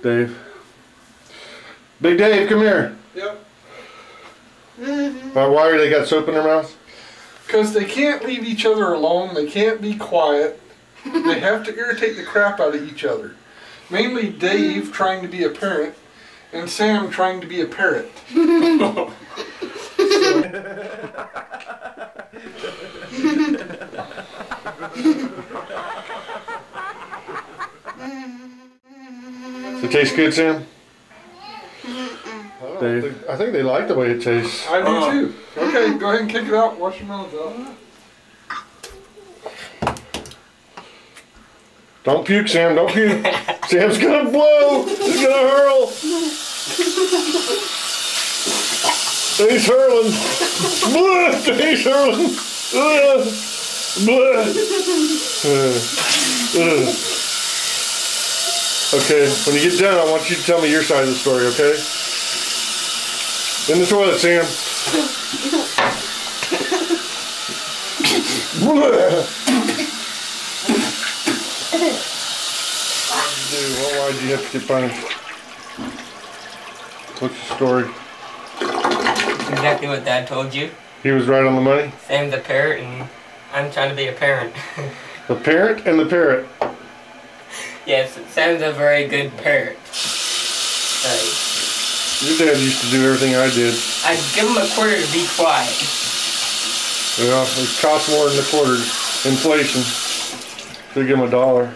Dave. Big Dave, come here. Yep. Why are they got soap in their mouths? Because they can't leave each other alone. They can't be quiet. They have to irritate the crap out of each other. Mainly Dave trying to be a parent and Sam trying to be a parrot. Does it taste good, Sam? Dave, I think they like the way it tastes. I do too. Okay, go ahead and kick it out. Wash your mouth out. Don't puke, Sam. Don't puke. Sam's gonna blow. He's gonna hurl. He's hurling. Blah, he's hurling. Blah. Okay, when you get done, I want you to tell me your side of the story, okay? In the toilet, Sam. Why'd you have to get punished? What's the story? Exactly what Dad told you. He was right on the money? Sam's a parrot and I'm trying to be a parent. The parent and the parrot? Yes, Sam's a very good parrot. Your dad used to do everything I did. I'd give him a quarter to be quiet. Well, it costs more than a quarter. Inflation. Should give him $1.